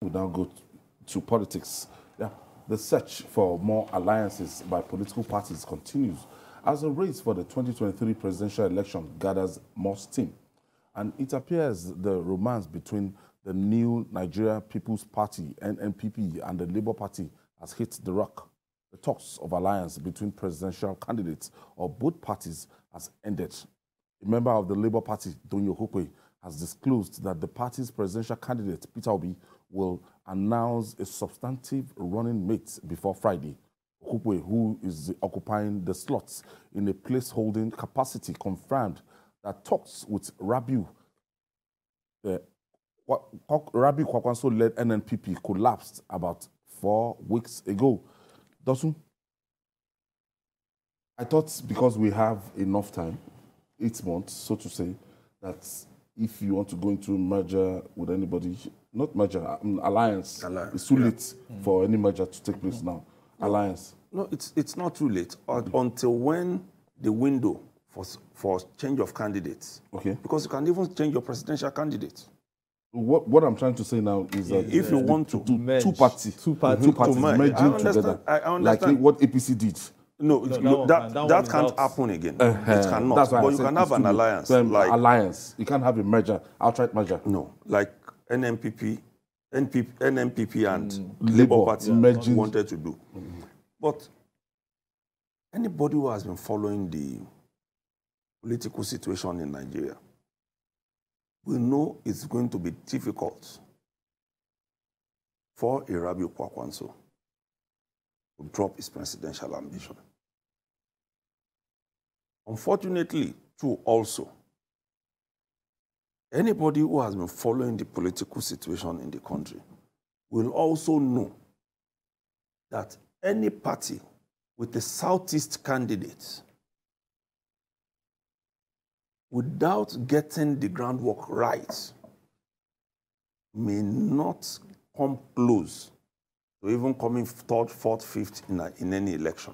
We now go to politics. Yeah, the search for more alliances by political parties continues as the race for the 2023 presidential election gathers more steam. And it appears the romance between the new Nigeria People's Party, NNPP, and the Labour Party has hit the rock. The talks of alliance between presidential candidates of both parties has ended. A member of the Labour Party, Donyo Hokwe, has disclosed that the party's presidential candidate, Peter Obi, will announce a substantive running mate before Friday. Hokwe, who is occupying the slots in a placeholding capacity, confirmed that talks with Rabiu Kwakwanso-led NNPP collapsed about 4 weeks ago. Dosun, I thought because we have enough time, 8 months, so to say, that if you want to go into merger with anybody, not merger, alliance, it's too late for any merger to take place now. Alliance. No, it's not too late until when the window for change of candidates. Okay. Because you can even change your presidential candidate. What I'm trying to say now is that if you want to merge two parties merging together, like what APC did. No, that can't happen again. It cannot. But you can have an alliance. Alliance. You can't have a merger, outright merger. No, like NNPP and Labour Party wanted to do. But anybody who has been following the political situation in Nigeria will know it's going to be difficult for Rabiu Kwakwanso to drop his presidential ambition. Unfortunately, too, also, anybody who has been following the political situation in the country will also know that any party with a Southeast candidate without getting the groundwork right may not come close to even coming third, fourth, fifth in any election.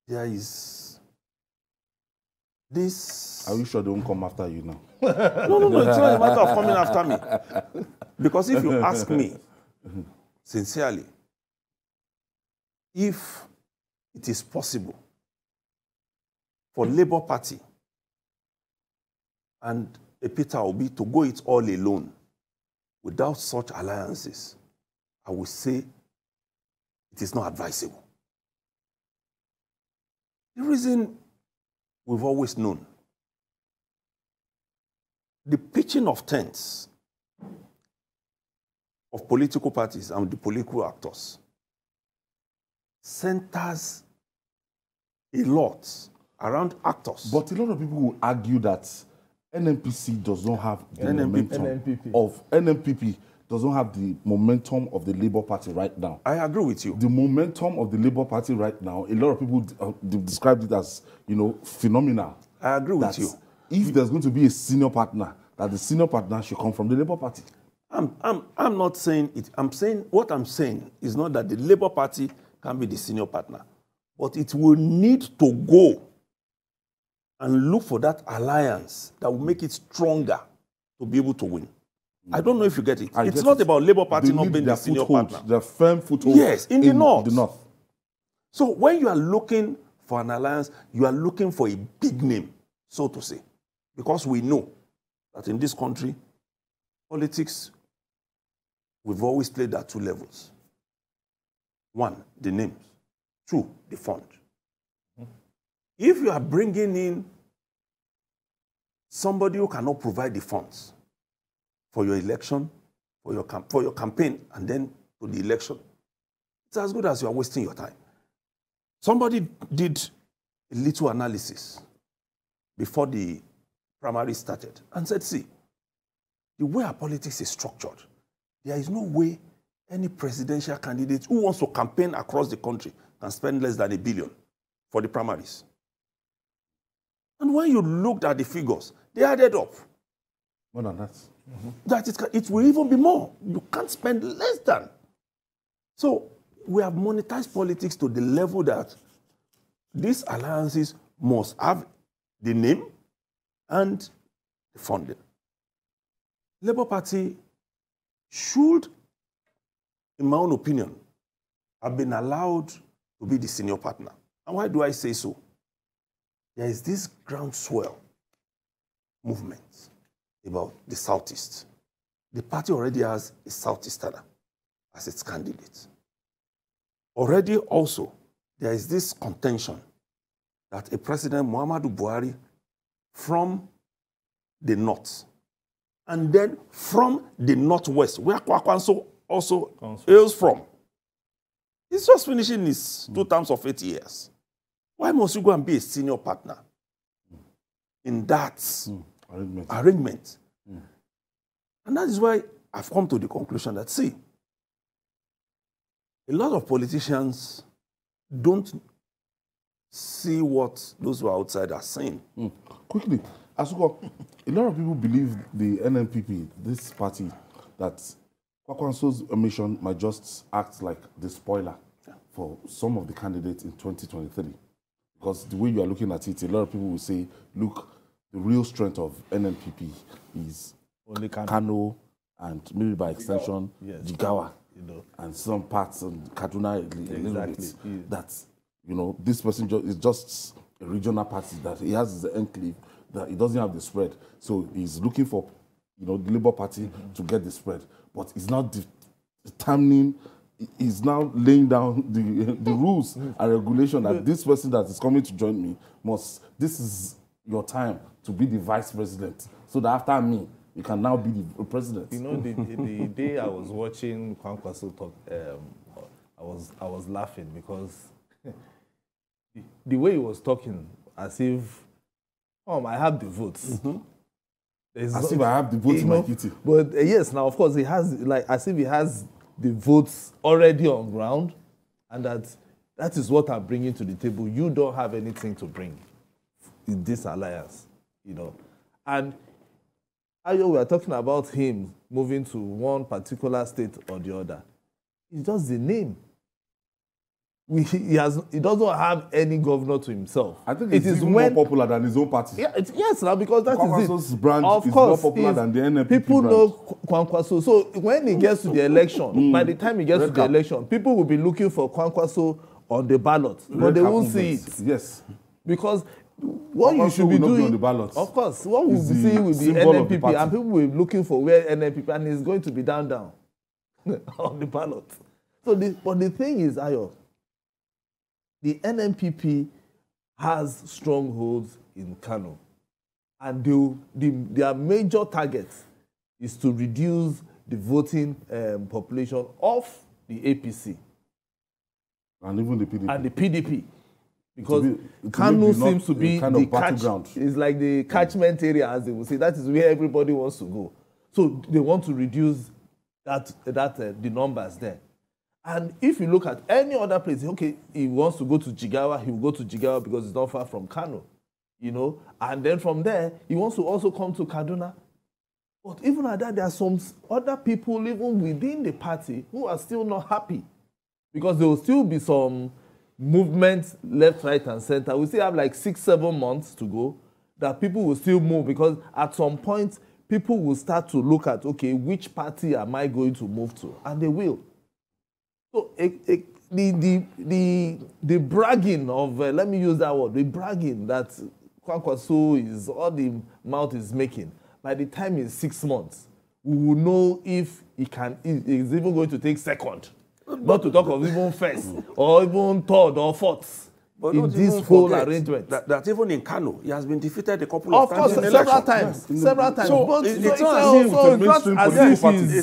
There is this... Are you sure they won't come after you now? No, it's not a matter of coming after me. Because if you ask me, sincerely, if it is possible for Labour Party and a Peter Obi to go it all alone without such alliances, I would say it is not advisable. The reason we've always known, the pitching of tents of political parties and the political actors centers a lot around actors. But a lot of people will argue that NNPC does not have the NNPP does not have the momentum of the Labour Party right now. I agree with you. The momentum of the Labour Party right now, a lot of people described it as, phenomenal. I agree with you. If there's going to be a senior partner, that the senior partner should come from the Labour Party. I'm not saying it. What I'm saying is not that the Labour Party can be the senior partner, but it will need to go and look for that alliance that will make it stronger to be able to win. I don't know if you get it. It's not about Labour Party not being the senior partner. The firm foothold. Yes, in the north. So when you are looking for an alliance, you are looking for a big name, so to say. Because we know that in this country, politics, we've always played at 2 levels. 1, the names. 2, the fund. If you are bringing in somebody who cannot provide the funds for your election, for your campaign, and then to the election, it's as good as you are wasting your time. Somebody did a little analysis before the primary started and said, see, the way our politics is structured, there is no way any presidential candidate who wants to campaign across the country can spend less than $1 billion for the primaries. And when you looked at the figures, they added up. More than that. That it will even be more. You can't spend less than. So we have monetized politics to the level that these alliances must have the name and the funding. Labour Party should, in my own opinion, have been allowed to be the senior partner. And why do I say so? There is this groundswell movement about the Southeast. The party already has a Southeasterner as its candidate. Already also, there is this contention that a President Muhammadu Buhari from the north and then from the northwest, where Kwakwanso also hails from, he's just finishing his 2 terms of 8 years. Why must you go and be a senior partner in that arrangement? And that is why I've come to the conclusion that, see, a lot of politicians don't see what those who are outside are saying. Quickly, Asuko, a lot of people believe the NNPP, this party, that Kwakwanso's mission might just act like the spoiler for some of the candidates in 2023. Because the way you are looking at it, a lot of people will say, look, the real strength of NNPP is only Kano and maybe by extension, Jigawa, and some parts of Kaduna a little bit. Yeah. That, this person is just a regional party, that he has his enclave, that he doesn't have the spread. So he's looking for, the Labour Party to get the spread. But he's not determining, he's now laying down the rules and regulation that this person that is coming to join me this is your time to be the vice president. So that after me, you can now be the president. The day I was watching Kwankwaso talk, I was laughing because the way he was talking, as if, I have the votes. As if I have the votes in my kitty. But yes, now of course he has, as if he has the votes already on ground, and that is what I'm bringing to the table. You don't have anything to bring in this alliance, And we are talking about him moving to one particular state or the other. It's just the name. He doesn't have any governor to himself. I think it is more popular than his own party. Yeah, yes, now because that is it. Brand of course, more popular than the NNPP people brand. know Kwankwaso. So when he gets to the election, by the time he gets to the election, people will be looking for Kwankwaso on the ballot, but they won't see it. Yes, because what you should be doing, on the ballots, of course, what we'll be seeing with the NNPP, and people will be looking for where NNPP, and it's going to be down on the ballot. So, but the thing is, Ayo, the NNPP has strongholds in Kano, and their major target is to reduce the voting population of the APC and even the PDP. Because Kano seems to be kind of battleground. It's like the catchment area, as they will say. That is where everybody wants to go. So they want to reduce the numbers there. And if you look at any other place, okay, he wants to go to Jigawa, he will go to Jigawa because it's not far from Kano, And then from there, he wants to also come to Kaduna. But even at that, there are some other people, even within the party, who are still not happy. Because there will still be some movements left, right, and center. We still have like 6-7 months to go that people will still move, because at some point, people will start to look at, okay, which party am I going to move to? And they will. So the bragging of, let me use that word, the bragging that Kwankwaso is, all the mouth is making, by the time it's 6 months, we will know if he's even going to take second. Not to talk of even first, or even third or fourth in this whole arrangement. That even in Kano, he has been defeated a couple of times. Of course, several times. So it's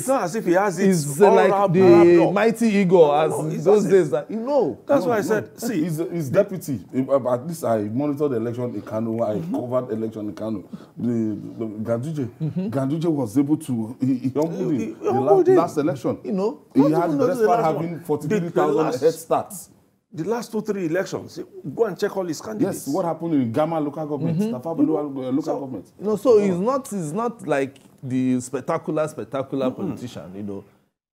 not as if he has it. It's like the mighty ego as those days. That's why I said, see, his deputy. At least I monitored the election in Kano. I covered the election in Kano. Ganduje was able to he humbled him. The last election. He had, despite having 43,000 head starts. The last 2-3 elections, go and check all his candidates. Yes, what happened in Gama local government, local government. So he's not like the spectacular politician,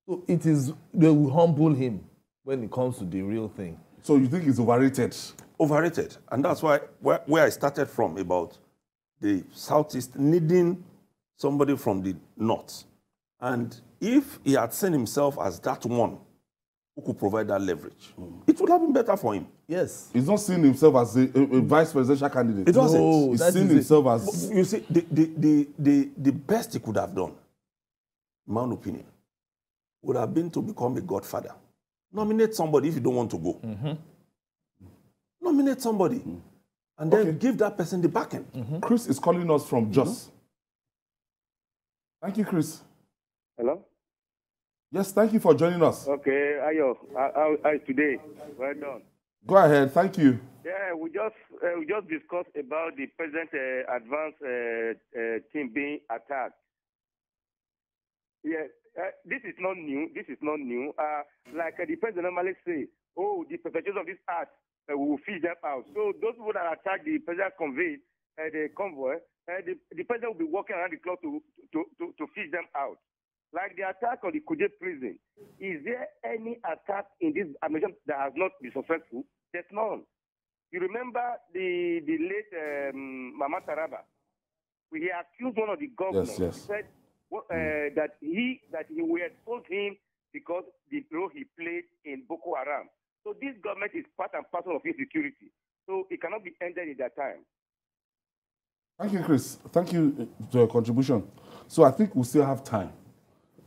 So it is, they will humble him when it comes to the real thing. So you think he's overrated? Overrated. And that's why where I started from, about the Southeast needing somebody from the North. And if he had seen himself as that one who could provide that leverage, it would have been better for him. Yes. He's not seeing himself as a vice presidential candidate. It doesn't. No, He's that seeing is himself as... You see, the best he could have done, in my own opinion, would have been to become a godfather. Nominate somebody if you don't want to go. Nominate somebody. And then give that person the backing. Chris is calling us from Jos. Thank you, Chris. Hello? Yes, thank you for joining us. Okay, Ayo, how is today? Well done. Go ahead, thank you. Yeah, we just discussed about the present advanced team being attacked. Yeah, this is not new. This is not new. Like the president normally say, oh, the perpetrators of this act, we will feed them out. So those people that attack the president the convoy, the president will be walking around the clock to feed them out. Like the attack on the Kuje prison, is there any attack in this administration that has not been successful? There's none. You remember the late Mama Taraba? He accused one of the governors. Yes. He said that he will expose him because the role he played in Boko Haram. So this government is part and parcel of insecurity. So it cannot be ended in that time. Thank you, Chris. Thank you to your contribution. So I think we still have time.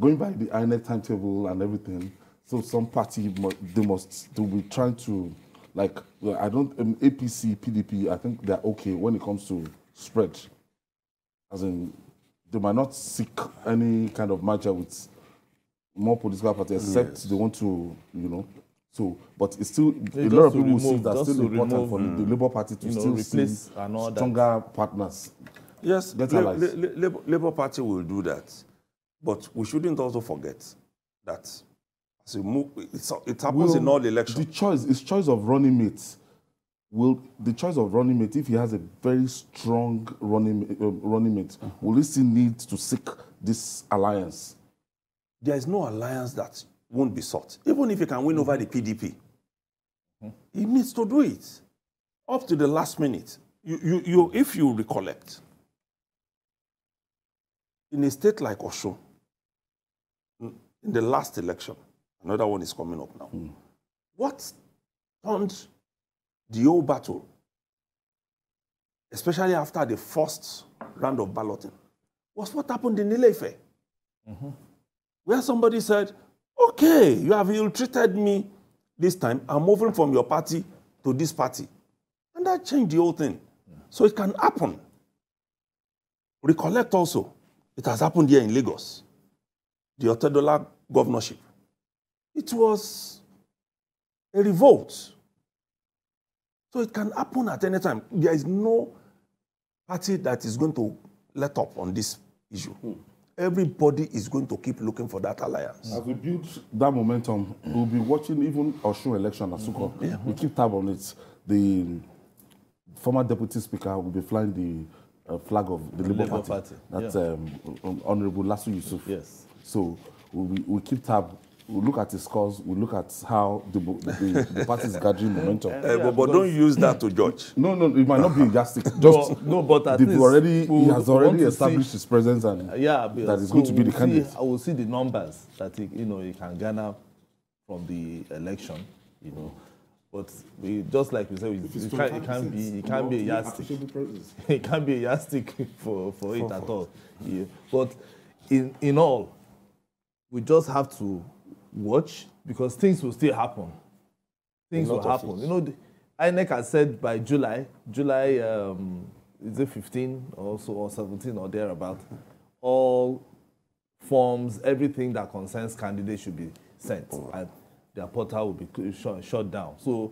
Going by the INEC timetable and everything, so some party, they'll be trying to, like, APC, PDP, I think they're okay when it comes to spread. As in, they might not seek any kind of merger with more political parties, except they want to, so, but it's still, a lot of people see that's still important for the Labour Party to still replace stronger partners. Yes, Labour Party will do that. But we shouldn't also forget that as we move, it happens in all elections. The choice of running mates. If he has a very strong running mate, will he still need to seek this alliance? There is no alliance that won't be sought. Even if he can win over the PDP, he needs to do it up to the last minute. If you recollect, in a state like Osho, in the last election, another one is coming up now. What turned the whole battle, especially after the first round of balloting, was what happened in Ile-Ife, where somebody said, okay, you have ill-treated me this time. I'm moving from your party to this party. And that changed the whole thing. So it can happen. Recollect also, it has happened here in Lagos. The Otedola governorship. It was a revolt. So it can happen at any time. There is no party that is going to let up on this issue. Everybody is going to keep looking for that alliance. As we build that momentum, we'll be watching even Osun election at Suko. We keep tab on it. The former deputy speaker will be flying the flag of the Labour Party. That's Honorable Lasu Yusuf. Yes. So we keep tab. We look at the scores. We look at how the party is gathering momentum. But don't use that to judge. No, it might not be a yardstick. Just but at least he has already established his presence and that is going to be the candidate. I will see the numbers that he can garner from the election. But just like we said, it can't be a yardstick. It can't be a yardstick for it at all. Yeah. But in all, we just have to watch because things will still happen. Things will happen. The INEC has said by July, is it 15 or so, or 17 or thereabout, all forms, everything that concerns candidates should be sent. And their portal will be shut down. So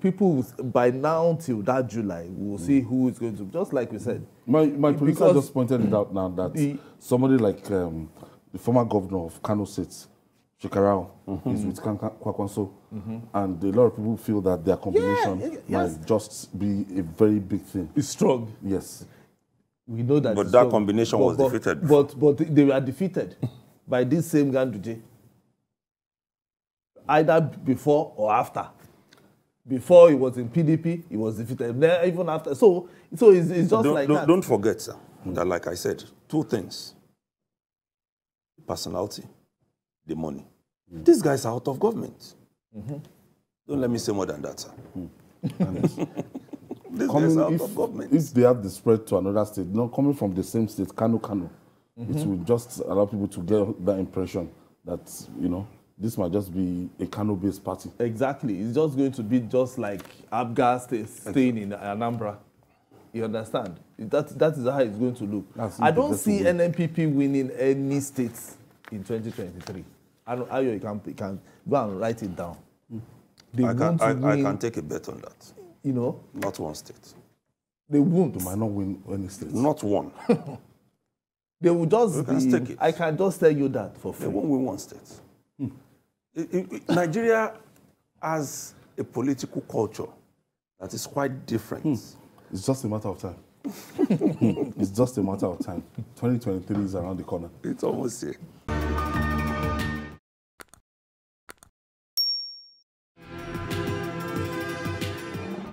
people, by now till that July, we will see who is going to, just like we said. My producer just pointed it out now that somebody like the former governor of Kano State, Shekarau, is with Kwakwanso, and a lot of people feel that their combination might just be a very big thing. It's strong. Yes. We know that. But that combination was defeated. But they were defeated by this same Ganduje. Either before or after. Before he was in PDP, he was defeated. Then even after, so it's just like that. Don't forget, sir, that like I said, two things: personality the money. These guys are out of government. Don't let me say more than that, sir. These guys are out of government. If they have the spread to another state, not coming from the same state, Kano, it will just allow people to get that impression that, you know, this might just be a Kano-based party. Exactly. It's just going to be just like Abga staying in Anambra. You understand? That is how it's going to look. I don't see NNPP winning any states in 2023. Ayo, you can go and write it down. I can take a bet on that. You know? Not one state. They won't. They might not win any states. Not one. They will just be... I can just tell you that for free. They won't win one state. Nigeria has a political culture that is quite different. It's just a matter of time. It's just a matter of time. 2023 is around the corner. It's almost here.